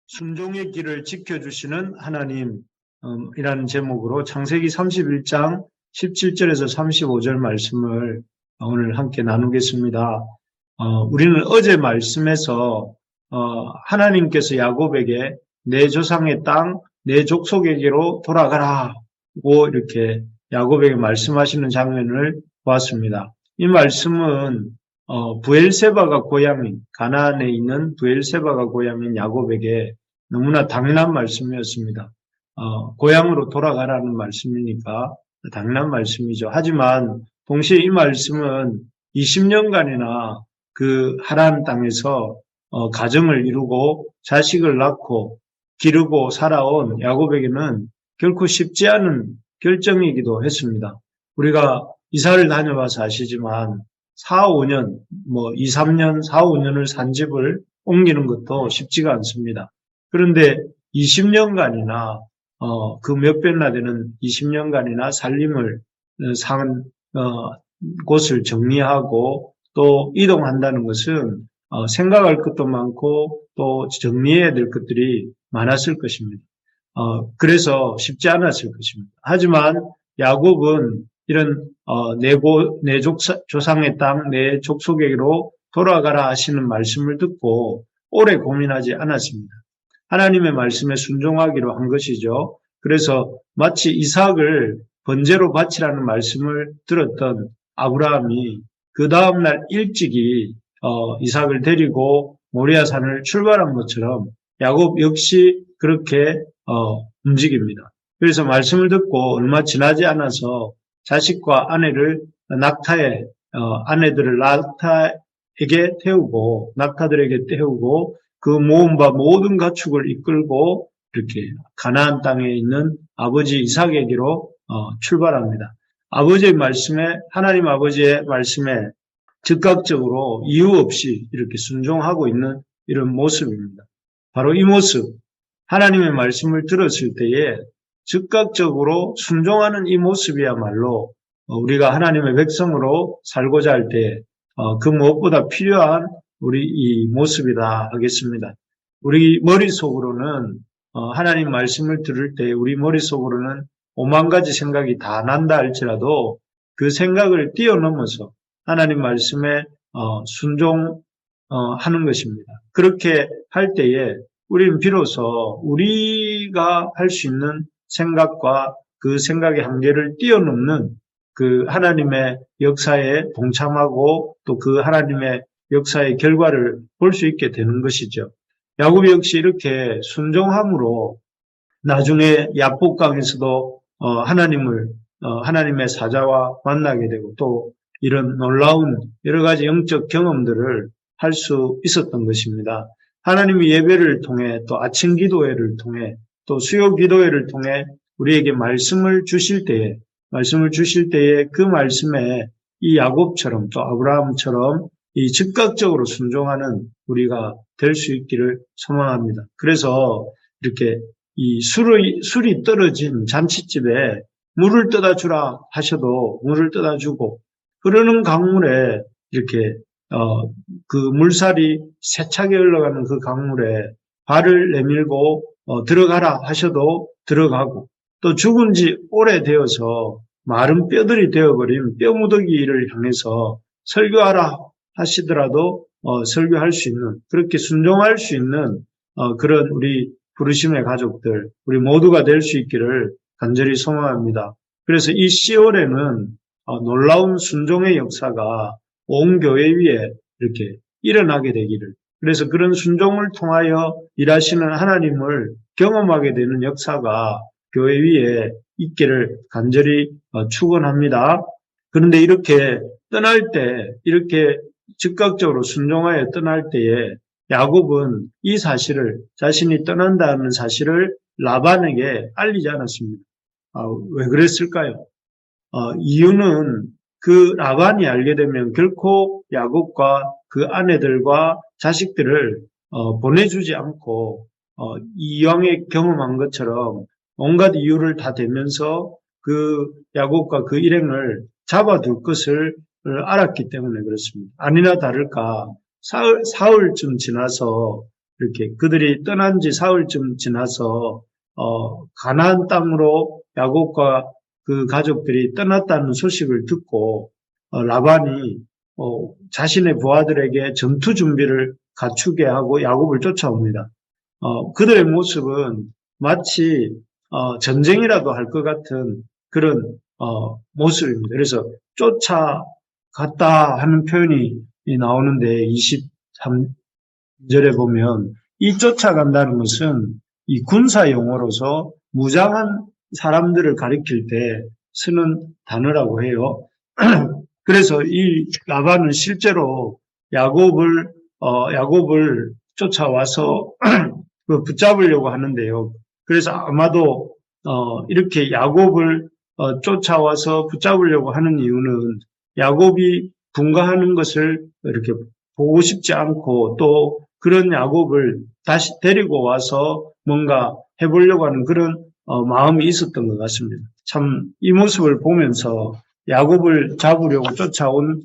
순종의 길을 지켜주시는 하나님이라는 제목으로 창세기 31장 17절에서 35절 말씀을 오늘 함께 나누겠습니다. 우리는 어제 말씀에서 하나님께서 야곱에게 내 조상의 땅, 내 족속에게로 돌아가라고 이렇게 야곱에게 말씀하시는 장면을 보았습니다. 이 말씀은 브엘세바가 고향인 가나안에 있는 브엘세바가 고향인 야곱에게 너무나 당연한 말씀이었습니다. 고향으로 돌아가라는 말씀이니까 당연한 말씀이죠. 하지만 동시에 이 말씀은 20년간이나 그 하란 땅에서 가정을 이루고 자식을 낳고 기르고 살아온 야곱에게는 결코 쉽지 않은 결정이기도 했습니다. 우리가 이사를 다녀봐서 아시지만 4, 5년, 2, 3년, 4, 5년을 산 집을 옮기는 것도 쉽지가 않습니다. 그런데 20년간이나 그 몇 배나 되는 20년간이나 살림을 산 곳을 정리하고 또 이동한다는 것은 생각할 것도 많고 또 정리해야 될 것들이 많았을 것입니다. 그래서 쉽지 않았을 것입니다. 하지만 야곱은 이런 내 조상의 땅, 내 족속에게로 돌아가라 하시는 말씀을 듣고 오래 고민하지 않았습니다. 하나님의 말씀에 순종하기로 한 것이죠. 그래서 마치 이삭을 번제로 바치라는 말씀을 들었던 아브라함이 그 다음날 일찍이 이삭을 데리고 모리아산을 출발한 것처럼 야곱 역시 그렇게 움직입니다. 그래서 말씀을 듣고 얼마 지나지 않아서 자식과 아내들을 낙타에게 태우고 낙타들에게 태우고 그 모은 바 모든 가축을 이끌고 이렇게 가나안 땅에 있는 아버지 이삭에게로 출발합니다. 하나님 아버지의 말씀에 즉각적으로 이유 없이 이렇게 순종하고 있는 이런 모습입니다. 바로 이 모습, 하나님의 말씀을 들었을 때에 즉각적으로 순종하는 이 모습이야말로 우리가 하나님의 백성으로 살고자 할 때 그 무엇보다 필요한 우리 이 모습이다 하겠습니다. 우리 머릿속으로는 하나님 말씀을 들을 때 우리 머릿속으로는 5만 가지 생각이 다 난다 할지라도 그 생각을 뛰어넘어서 하나님 말씀에 순종하는 것입니다. 그렇게 할 때에 우리는 비로소 우리가 할 수 있는 생각과 그 생각의 한계를 뛰어넘는 그 하나님의 역사에 동참하고 또 그 하나님의 역사의 결과를 볼 수 있게 되는 것이죠. 야곱이 역시 이렇게 순종함으로 나중에 야복강에서도 하나님의 사자와 만나게 되고 또 이런 놀라운 여러 가지 영적 경험들을 할 수 있었던 것입니다. 하나님이 예배를 통해 또 아침 기도회를 통해 또 수요 기도회를 통해 우리에게 말씀을 주실 때에 그 말씀에 이 야곱처럼 또 아브라함처럼 이 즉각적으로 순종하는 우리가 될 수 있기를 소망합니다. 그래서 이렇게 이 술이 떨어진 잔칫집에 물을 떠다 주라 하셔도 물을 떠다 주고 흐르는 강물에 이렇게 그 물살이 세차게 흘러가는 그 강물에 발을 내밀고 들어가라 하셔도 들어가고 또 죽은 지 오래되어서 마른 뼈들이 되어버린 뼈무더기를 향해서 설교하라 하시더라도 설교할 수 있는 그렇게 순종할 수 있는 그런 우리 부르심의 가족들 우리 모두가 될 수 있기를 간절히 소망합니다. 그래서 이 10월에는 놀라운 순종의 역사가 온 교회 위에 이렇게 일어나게 되기를 그래서 그런 순종을 통하여 일하시는 하나님을 경험하게 되는 역사가 교회 위에 있기를 간절히 축원합니다. 그런데 이렇게 떠날 때 이렇게 즉각적으로 순종하여 떠날 때에 야곱은 이 사실을 자신이 떠난다는 사실을 라반에게 알리지 않았습니다. 왜 그랬을까요? 이유는 그 라반이 알게 되면 결코 야곱과 그 아내들과 자식들을 보내주지 않고 이왕에 경험한 것처럼 온갖 이유를 다 대면서 그 야곱과 그 일행을 잡아둘 것을 알았기 때문에 그렇습니다. 아니나 다를까 사흘쯤 지나서 이렇게 그들이 떠난 지 사흘쯤 지나서 가나안 땅으로 야곱과 그 가족들이 떠났다는 소식을 듣고 라반이 자신의 부하들에게 전투 준비를 갖추게 하고 야곱을 쫓아옵니다. 그들의 모습은 마치 전쟁이라도 할 것 같은 그런 모습입니다. 그래서 쫓아갔다 하는 표현이 나오는데 23절에 보면 이 쫓아간다는 것은 이 군사 용어로서 무장한 사람들을 가리킬 때 쓰는 단어라고 해요. 그래서 이 라반은 실제로 야곱을 쫓아와서 붙잡으려고 하는데요. 그래서 아마도 이렇게 야곱을 쫓아와서 붙잡으려고 하는 이유는 야곱이 분가하는 것을 이렇게 보고 싶지 않고 또 그런 야곱을 다시 데리고 와서 뭔가 해보려고 하는 그런 마음이 있었던 것 같습니다. 참 이 모습을 보면서 야곱을 잡으려고 쫓아온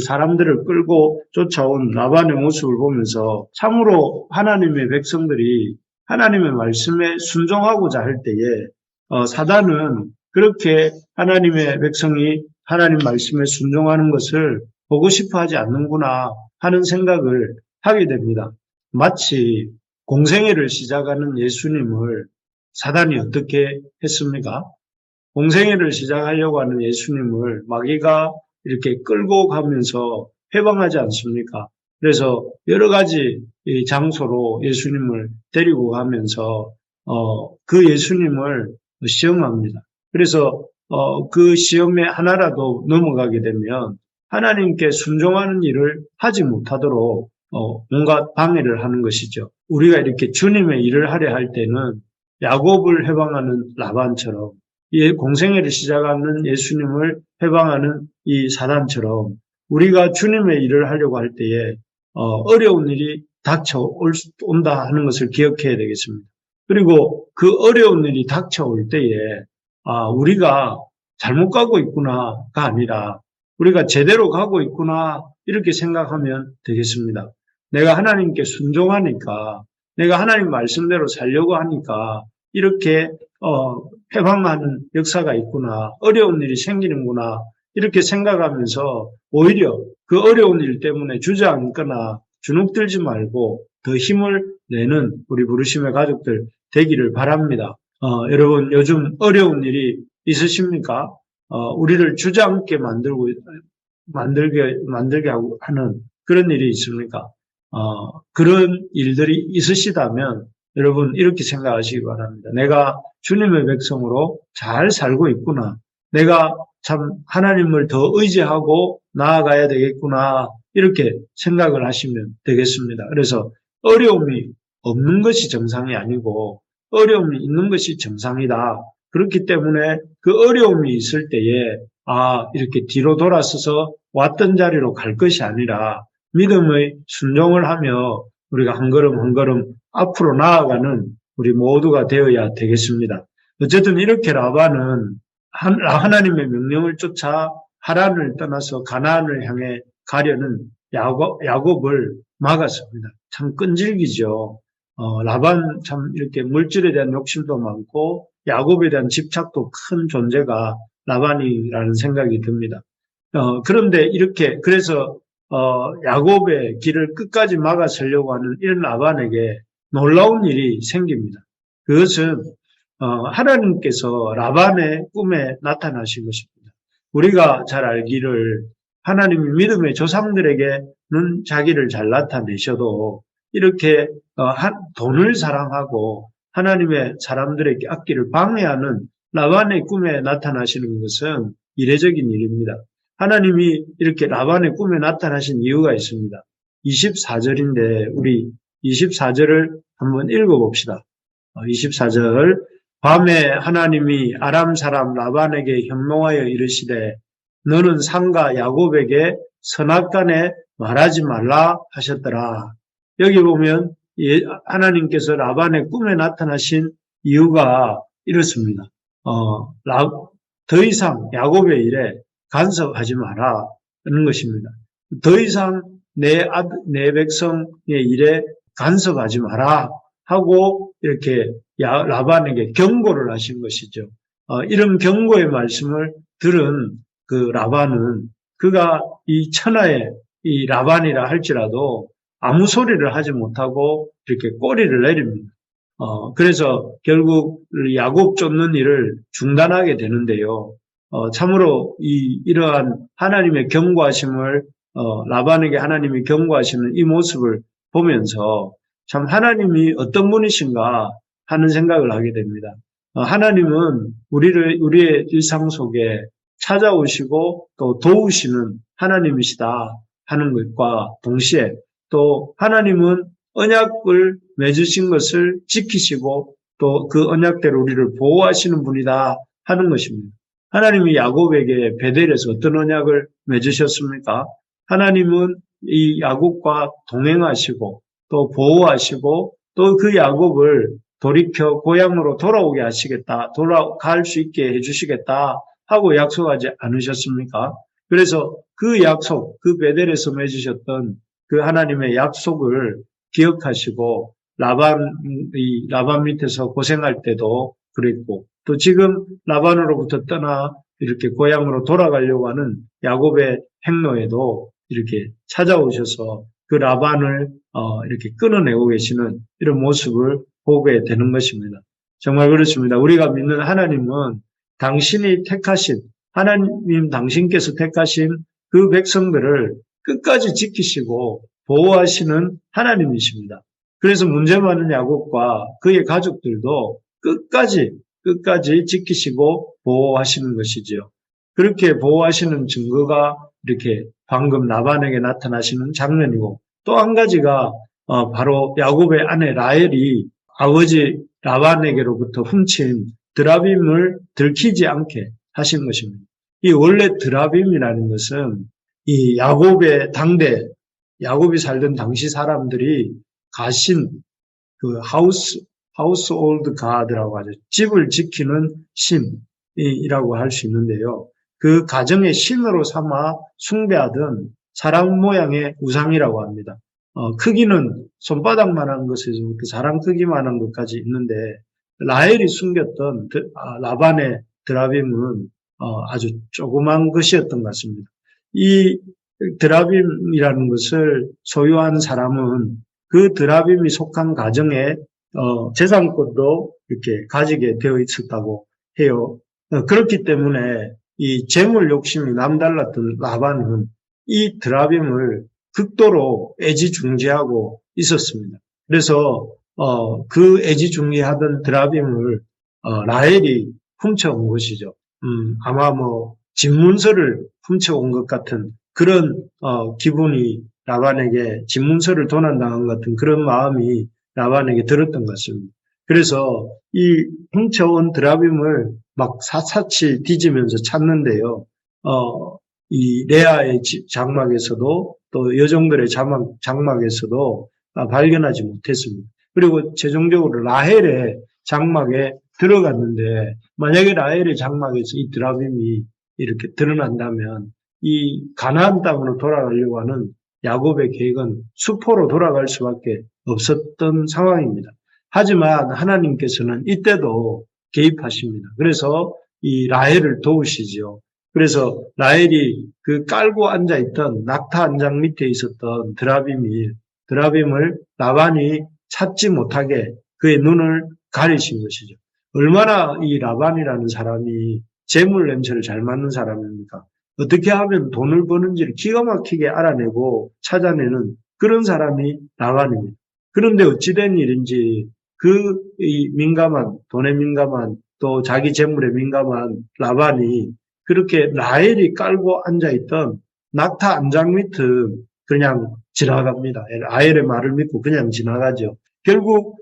사람들을 끌고 쫓아온 라반의 모습을 보면서 참으로 하나님의 백성들이 하나님의 말씀에 순종하고자 할 때에 사단은 그렇게 하나님의 백성이 하나님 말씀에 순종하는 것을 보고 싶어 하지 않는구나 하는 생각을 하게 됩니다. 마치 공생애를 시작하는 예수님을 사단이 어떻게 했습니까? 공생애를 시작하려고 하는 예수님을 마귀가 이렇게 끌고 가면서 회방하지 않습니까? 그래서 여러 가지 장소로 예수님을 데리고 가면서 그 예수님을 시험합니다. 그래서 그 시험에 하나라도 넘어가게 되면 하나님께 순종하는 일을 하지 못하도록 온갖 방해를 하는 것이죠. 우리가 이렇게 주님의 일을 하려 할 때는 야곱을 해방하는 라반처럼 이 공생애를 시작하는 예수님을 해방하는 이 사단처럼 우리가 주님의 일을 하려고 할 때에 어려운 일이 닥쳐온다 하는 것을 기억해야 되겠습니다. 그리고 그 어려운 일이 닥쳐올 때에 우리가 잘못 가고 있구나가 아니라 우리가 제대로 가고 있구나 이렇게 생각하면 되겠습니다. 내가 하나님께 순종하니까 내가 하나님 말씀대로 살려고 하니까 이렇게 해방하는 역사가 있구나, 어려운 일이 생기는구나 이렇게 생각하면서 오히려 그 어려운 일 때문에 주저앉거나 주눅들지 말고 더 힘을 내는 우리 부르심의 가족들 되기를 바랍니다. 여러분 요즘 어려운 일이 있으십니까? 우리를 주저앉게 만들게 하는 그런 일이 있습니까? 그런 일들이 있으시다면 여러분 이렇게 생각하시기 바랍니다. 내가 주님의 백성으로 잘 살고 있구나. 내가 참 하나님을 더 의지하고 나아가야 되겠구나. 이렇게 생각을 하시면 되겠습니다. 그래서 어려움이 없는 것이 정상이 아니고 어려움이 있는 것이 정상이다. 그렇기 때문에 그 어려움이 있을 때에 이렇게 뒤로 돌아서서 왔던 자리로 갈 것이 아니라 믿음의 순종을 하며 우리가 한 걸음 한 걸음 앞으로 나아가는 우리 모두가 되어야 되겠습니다. 어쨌든 이렇게 라반은 하나님의 명령을 쫓아 하란을 떠나서 가나안을 향해 가려는 야곱을 막았습니다. 참 끈질기죠. 라반 참 이렇게 물질에 대한 욕심도 많고 야곱에 대한 집착도 큰 존재가 라반이라는 생각이 듭니다. 그런데 그래서 야곱의 길을 끝까지 막아서려고 하는 이런 라반에게 놀라운 일이 생깁니다. 그것은 하나님께서 라반의 꿈에 나타나신 것입니다. 우리가 잘 알기를 하나님이 믿음의 조상들에게는 자기를 잘 나타내셔도 이렇게 돈을 사랑하고 하나님의 사람들에게 악기를 방해하는 라반의 꿈에 나타나시는 것은 이례적인 일입니다. 하나님이 이렇게 라반의 꿈에 나타나신 이유가 있습니다. 24절인데 우리 24절을 한번 읽어봅시다. 24절 밤에 하나님이 아람 사람 라반에게 현몽하여 이르시되 너는 상가 야곱에게 선악간에 말하지 말라 하셨더라. 여기 보면 하나님께서 라반의 꿈에 나타나신 이유가 이렇습니다. 더 이상 야곱의 일에 간섭하지 마라 하는 것입니다. 더 이상 내 백성의 일에 간섭하지 마라 하고 이렇게 라반에게 경고를 하신 것이죠. 이런 경고의 말씀을 들은 그 라반은 그가 이 천하의 이 라반이라 할지라도 아무 소리를 하지 못하고 이렇게 꼬리를 내립니다. 그래서 결국 야곱 쫓는 일을 중단하게 되는데요. 참으로 이러한 하나님의 경고하심을 라반에게 하나님이 경고하시는 이 모습을 보면서 참 하나님이 어떤 분이신가 하는 생각을 하게 됩니다. 하나님은 우리의 일상 속에 찾아오시고 또 도우시는 하나님이시다 하는 것과 동시에 또 하나님은 언약을 맺으신 것을 지키시고 또 그 언약대로 우리를 보호하시는 분이다 하는 것입니다. 하나님이 야곱에게 베델에서 어떤 언약을 맺으셨습니까? 하나님은 이 야곱과 동행하시고 또 보호하시고 또 그 야곱을 돌이켜 고향으로 돌아오게 하시겠다, 돌아갈 수 있게 해주시겠다 하고 약속하지 않으셨습니까? 그래서 그 약속, 그 베델에서 맺으셨던 그 하나님의 약속을 기억하시고 라반 밑에서 고생할 때도 그랬고 또 지금 라반으로부터 떠나 이렇게 고향으로 돌아가려고 하는 야곱의 행로에도 이렇게 찾아오셔서 그 라반을 이렇게 끊어내고 계시는 이런 모습을 보게 되는 것입니다. 정말 그렇습니다. 우리가 믿는 하나님은 당신이 택하신 하나님 당신께서 택하신 그 백성들을 끝까지 지키시고 보호하시는 하나님이십니다. 그래서 문제 많은 야곱과 그의 가족들도 끝까지 지키시고 보호하시는 것이지요. 그렇게 보호하시는 증거가 이렇게 방금 라반에게 나타나시는 장면이고 또 한 가지가 바로 야곱의 아내 라헬이 아버지 라반에게로부터 훔친 드라빔을 들키지 않게 하신 것입니다. 이 원래 드라빔이라는 것은 이 야곱의 당대 야곱이 살던 당시 사람들이 가신 그 하우스홀드 가드라고 하죠. 집을 지키는 신이라고 할 수 있는데요. 그 가정의 신으로 삼아 숭배하던 사람 모양의 우상이라고 합니다. 크기는 손바닥만한 것에서부터 사람 크기만한 것까지 있는데 라헬이 숨겼던 라반의 드라빔은 아주 조그만 것이었던 것 같습니다. 이 드라빔이라는 것을 소유한 사람은 그 드라빔이 속한 가정에 재산권도 이렇게 가지게 되어 있었다고 해요. 그렇기 때문에 이 재물 욕심이 남달랐던 라반은 이 드라빔을 극도로 애지중지하고 있었습니다. 그래서 그 애지중지하던 드라빔을 라헬이 훔쳐온 것이죠. 아마 집문서를 훔쳐온 것 같은 그런 기분이 라반에게 집문서를 도난당한 것 같은 그런 마음이 라반에게 들었던 것 같습니다. 그래서 이 훔쳐온 드라빔을 막 샅샅이 뒤지면서 찾는데요. 이 레아의 장막에서도 또 여종들의 장막에서도 발견하지 못했습니다. 그리고 최종적으로 라헬의 장막에 들어갔는데 만약에 라헬의 장막에서 이 드라빔이 이렇게 드러난다면 이 가나안 땅으로 돌아가려고 하는 야곱의 계획은 수포로 돌아갈 수밖에 없었던 상황입니다. 하지만 하나님께서는 이때도 개입하십니다. 그래서 이 라헬을 도우시지요. 그래서 라헬이 그 깔고 앉아있던 낙타 한 장 밑에 있었던 드라빔을 라반이 찾지 못하게 그의 눈을 가리신 것이죠. 얼마나 이 라반이라는 사람이 재물 냄새를 잘 맡는 사람입니까? 어떻게 하면 돈을 버는지를 기가 막히게 알아내고 찾아내는 그런 사람이 라반입니다. 그런데 어찌된 일인지 이 돈에 민감한 또 자기 재물에 민감한 라반이 그렇게 라헬이 깔고 앉아있던 낙타 안장 밑을 그냥 지나갑니다. 라헬의 말을 믿고 그냥 지나가죠. 결국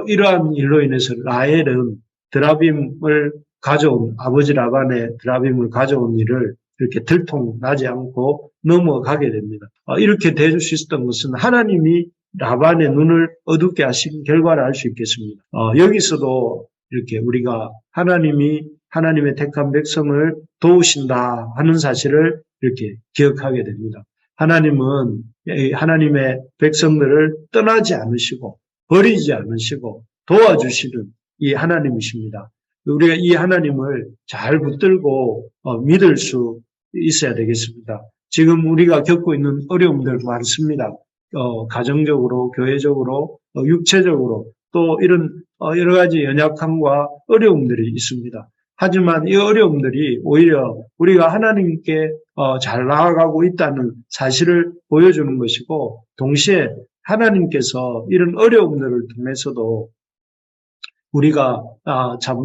이러한 일로 인해서 라헬은 드라빔을 가져온 아버지 라반의 드라빔을 가져온 일을 이렇게 들통나지 않고 넘어가게 됩니다. 이렇게 될 수 있었던 것은 하나님이 라반의 눈을 어둡게 하신 결과를 알 수 있겠습니다. 여기서도 이렇게 우리가 하나님의 택한 백성을 도우신다 하는 사실을 이렇게 기억하게 됩니다. 하나님은 하나님의 백성들을 떠나지 않으시고 버리지 않으시고 도와주시는 이 하나님이십니다. 우리가 이 하나님을 잘 붙들고 믿을 수 있어야 되겠습니다. 지금 우리가 겪고 있는 어려움들 많습니다. 가정적으로, 교회적으로, 육체적으로 또 이런 여러 가지 연약함과 어려움들이 있습니다. 하지만 이 어려움들이 오히려 우리가 하나님께 잘 나아가고 있다는 사실을 보여주는 것이고, 동시에 하나님께서 이런 어려움들을 통해서도 우리가 참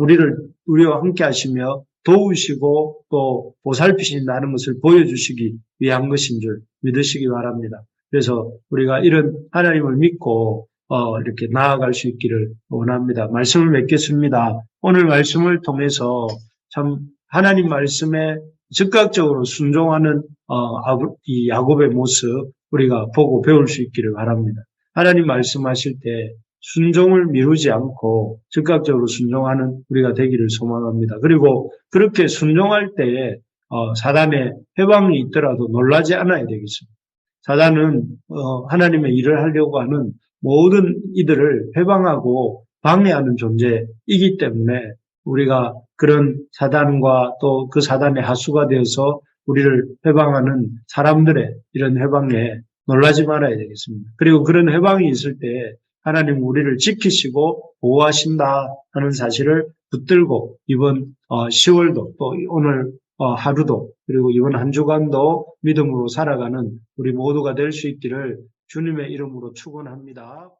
우리와 함께 하시며 도우시고 또 보살피신다는 것을 보여주시기 위한 것인 줄 믿으시기 바랍니다. 그래서 우리가 이런 하나님을 믿고 이렇게 나아갈 수 있기를 원합니다. 말씀을 맺겠습니다. 오늘 말씀을 통해서 참 하나님 말씀에 즉각적으로 순종하는 이 야곱의 모습 우리가 보고 배울 수 있기를 바랍니다. 하나님 말씀하실 때 순종을 미루지 않고 즉각적으로 순종하는 우리가 되기를 소망합니다. 그리고 그렇게 순종할 때에 사단의 해방이 있더라도 놀라지 않아야 되겠습니다. 사단은 하나님의 일을 하려고 하는 모든 이들을 해방하고 방해하는 존재이기 때문에 우리가 그런 사단과 또 그 사단의 하수가 되어서 우리를 해방하는 사람들의 이런 해방에 놀라지 말아야 되겠습니다. 그리고 그런 해방이 있을 때 하나님 우리를 지키시고 보호하신다 하는 사실을 붙들고 이번 10월도 또 오늘 하루도 그리고 이번 한 주간도 믿음으로 살아가는 우리 모두가 될 수 있기를 주님의 이름으로 축원합니다.